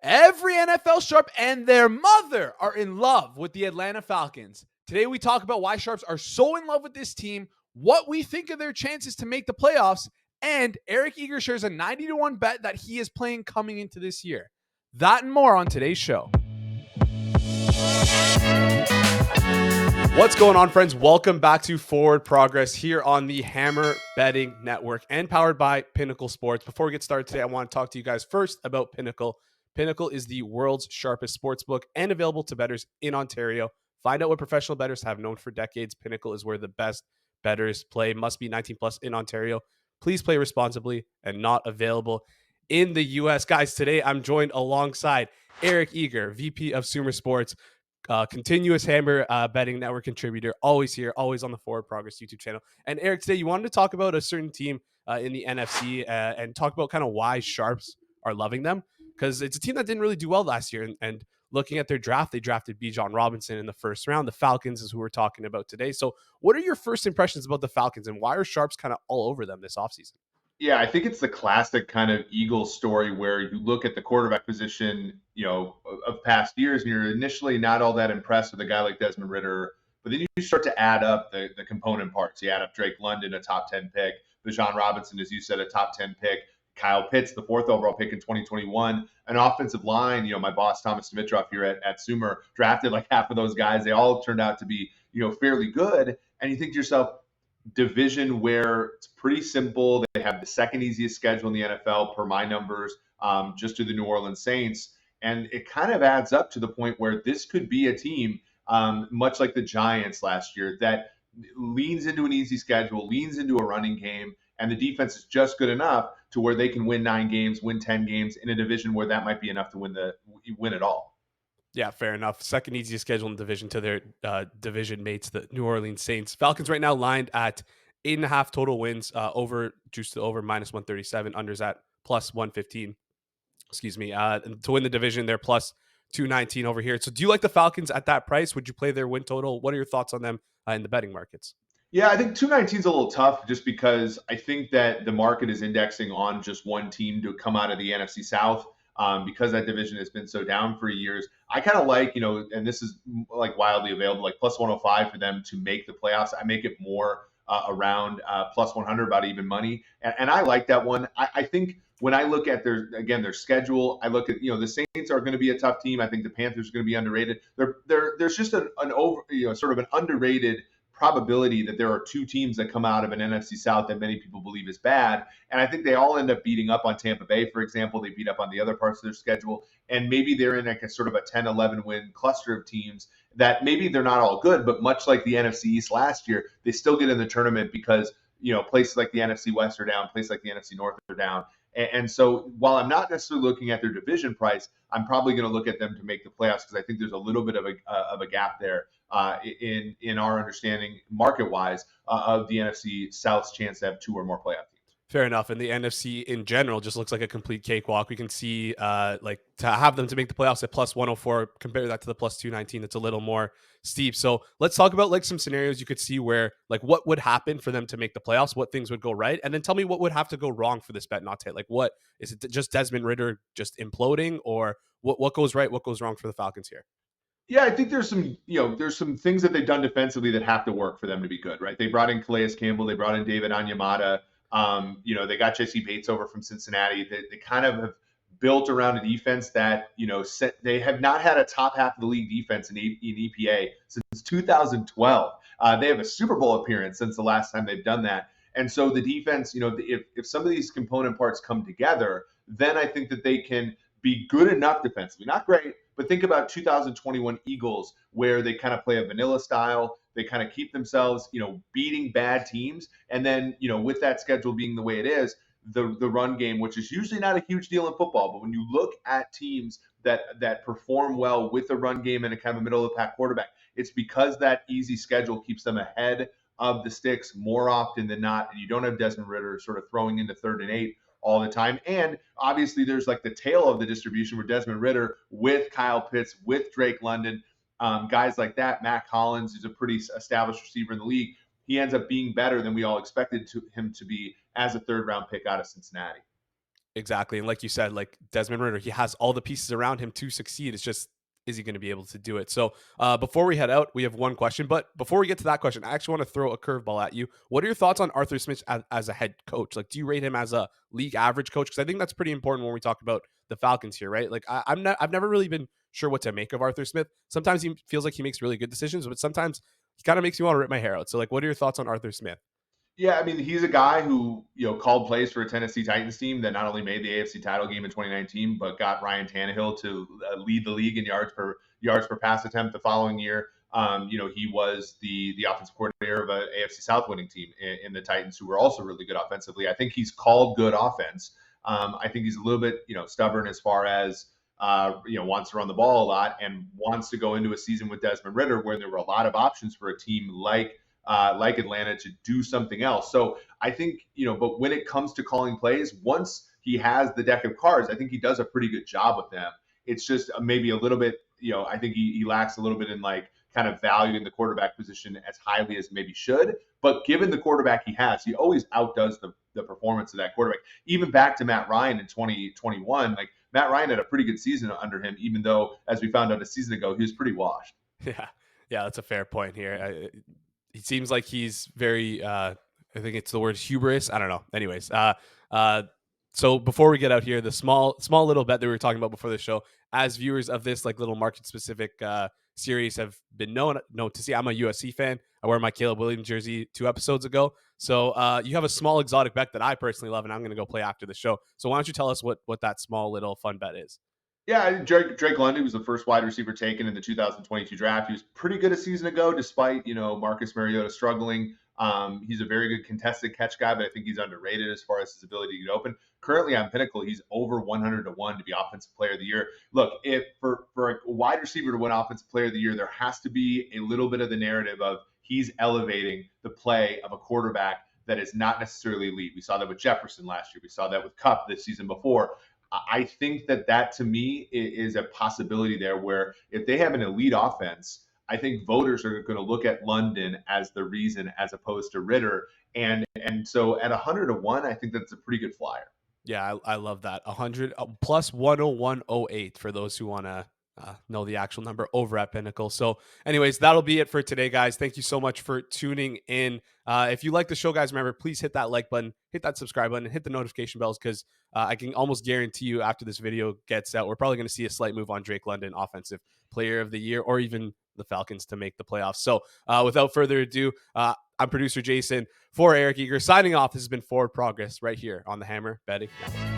Every NFL sharp and their mother are in love with the Atlanta Falcons. Today, we talk about why sharps are so in love with this team, what we think of their chances to make the playoffs, and Eric Eager shares a 90-1 bet that he is playing coming into this year. That and more on today's show. What's going on, friends? Welcome back to Forward Progress here on the Hammer Betting Network and powered by Pinnacle Sports. Before we get started today, I want to talk to you guys first about Pinnacle. Pinnacle is the world's sharpest sportsbook and available to bettors in Ontario. Find out what professional bettors have known for decades. Pinnacle is where the best bettors play. Must be 19 plus in Ontario. Please play responsibly and not available in the U.S. Guys, today I'm joined alongside Eric Eager, VP of Sumer Sports, continuous Hammer Betting Network contributor, always here, always on the Forward Progress YouTube channel. And Eric, today you wanted to talk about a certain team in the NFC and talk about kind of why sharps are loving them, because it's a team that didn't really do well last year. And looking at their draft, they drafted Bijan Robinson in the first round. The Falcons is who we're talking about today. So what are your first impressions about the Falcons, and why are sharps kind of all over them this offseason? Yeah, I think it's the classic kind of Eagles story where you look at the quarterback position, of past years, and you're initially not all that impressed with a guy like Desmond Ridder, but then you start to add up the component parts. You add up Drake London, a top 10 pick, Bijan Robinson, as you said, a top 10 pick, Kyle Pitts, the fourth overall pick in 2021, an offensive line. My boss, Thomas Dimitrov here at Sumer, drafted like half of those guys. They all turned out to be, fairly good. And you think to yourself, division where it's pretty simple. They have the second easiest schedule in the NFL per my numbers, just to the New Orleans Saints. And it kind of adds up to the point where this could be a team, much like the Giants last year, that leans into an easy schedule, leans into a running game, and the defense is just good enough to where they can win 9 games, win 10 games in a division where that might be enough to win it all. Yeah, fair enough. Second easiest schedule in the division to their division mates, the New Orleans Saints. Falcons right now lined at 8.5 total wins, over juiced to over minus 137, unders at plus 115. Excuse me. And to win the division, they're plus 219 over here. So do you like the Falcons at that price? Would you play their win total? What are your thoughts on them in the betting markets? Yeah, I think 219 is a little tough just because I think that the market is indexing on just one team to come out of the NFC South, because that division has been so down for years. I kind of like, and this is like wildly available, like plus 105 for them to make the playoffs. I make it more around plus 100, about even money. And I like that one. I think when I look at their schedule, I look at, the Saints are going to be a tough team. I think the Panthers are going to be underrated. There's just an over, sort of an underrated probability that there are 2 teams that come out of an NFC South that many people believe is bad. And I think they all end up beating up on Tampa Bay, for example. They beat up on the other parts of their schedule. And maybe they're in like a sort of a 10-11 win cluster of teams that maybe they're not all good, but much like the NFC East last year, they still get in the tournament because, places like the NFC West are down, places like the NFC North are down. And so while I'm not necessarily looking at their division price, I'm probably going to look at them to make the playoffs because I think there's a little bit of a gap there in our understanding market-wise of the NFC South's chance to have 2 or more playoff teams. Fair enough. And the NFC in general just looks like a complete cakewalk. We can see like to have them to make the playoffs at plus 104, compare that to the plus 219. That's a little more steep. So let's talk about like some scenarios you could see where like what would happen for them to make the playoffs, what things would go right. And then tell me what would have to go wrong for this bet not to hit. Like what is it, just Desmond Ridder just imploding, or what goes right, what goes wrong for the Falcons here? Yeah, I think there's some things that they've done defensively that have to work for them to be good, right? They brought in Calais Campbell, they brought in David Onyemata. They got Jesse Bates over from Cincinnati. They kind of have built around a defense that, they have not had a top half of the league defense in EPA since 2012. They have a Super Bowl appearance since the last time they've done that. And so the defense, if some of these component parts come together, then I think that they can be good enough defensively. Not great, but think about 2021 Eagles, where they kind of play a vanilla style. They kind of keep themselves, beating bad teams. And then, with that schedule being the way it is, the run game, which is usually not a huge deal in football, but when you look at teams that perform well with a run game and a kind of a middle of the pack quarterback, it's because that easy schedule keeps them ahead of the sticks more often than not. And you don't have Desmond Ridder sort of throwing into 3rd and 8 all the time. And obviously there's like the tail of the distribution where Desmond Ridder with Kyle Pitts, with Drake London, guys like that, Mac Hollins, who's a pretty established receiver in the league, he ends up being better than we all expected him to be as a 3rd round pick out of Cincinnati. Exactly. And like you said, like Desmond Ritter, he has all the pieces around him to succeed. It's just, is he going to be able to do it? So before we head out, we have one question. But before we get to that question, I actually want to throw a curveball at you. What are your thoughts on Arthur Smith as a head coach? Like, do you rate him as a league average coach? Because I think that's pretty important when we talk about the Falcons here, right? Like, I've never really been sure what to make of Arthur Smith. Sometimes he feels like he makes really good decisions, but sometimes he kind of makes me want to rip my hair out. So, like, what are your thoughts on Arthur Smith? Yeah, I mean, he's a guy who, called plays for a Tennessee Titans team that not only made the AFC title game in 2019, but got Ryan Tannehill to lead the league in yards per pass attempt the following year. He was the offensive coordinator of an AFC South winning team in the Titans, who were also really good offensively. I think he's called good offense. I think he's a little bit, stubborn as far as wants to run the ball a lot and wants to go into a season with Desmond Ritter where there were a lot of options for a team like Atlanta to do something else. So I think, but when it comes to calling plays, once he has the deck of cards, I think he does a pretty good job with them. It's just maybe a little bit, I think he lacks a little bit in like kind of valuing the quarterback position as highly as maybe should. But given the quarterback he has, he always outdoes the performance of that quarterback. Even back to Matt Ryan in 2021, like Matt Ryan had a pretty good season under him, even though, as we found out a season ago, he was pretty washed. Yeah. Yeah, that's a fair point here. It seems like he's very I think it's the word hubris. I don't know. Anyways, so before we get out here, the small little bet that we were talking about before the show, as viewers of this like little market specific series have been known to see, I'm a USC fan. I wear my Caleb Williams jersey 2 episodes ago. So you have a small exotic bet that I personally love, and I'm going to go play after the show. So why don't you tell us what that small little fun bet is? Yeah, Drake London was the first wide receiver taken in the 2022 draft. He was pretty good a season ago, despite Marcus Mariota struggling. He's a very good contested catch guy, but I think he's underrated as far as his ability to get open. Currently on Pinnacle, he's over 100 to 1 to be Offensive Player of the Year. Look, if for a wide receiver to win Offensive Player of the Year, there has to be a little bit of the narrative of he's elevating the play of a quarterback that is not necessarily elite. We saw that with Jefferson last year. We saw that with Kupp this season before. I think that to me is a possibility there where if they have an elite offense, I think voters are going to look at London as the reason as opposed to Ritter. And so at 100 to 1, I think that's a pretty good flyer. Yeah, I love that. 100 plus 101.08 for those who want to know the actual number over at Pinnacle. So anyways, that'll be it for today, guys. Thank you so much for tuning in. If you like the show, guys, remember, please hit that like button, hit that subscribe button, and hit the notification bells, because I can almost guarantee you after this video gets out, we're probably going to see a slight move on Drake London, Offensive Player of the Year, or even the Falcons to make the playoffs. So without further ado, I'm producer Jason for Eric Eager signing off. This has been Forward Progress right here on the Hammer Betting Network.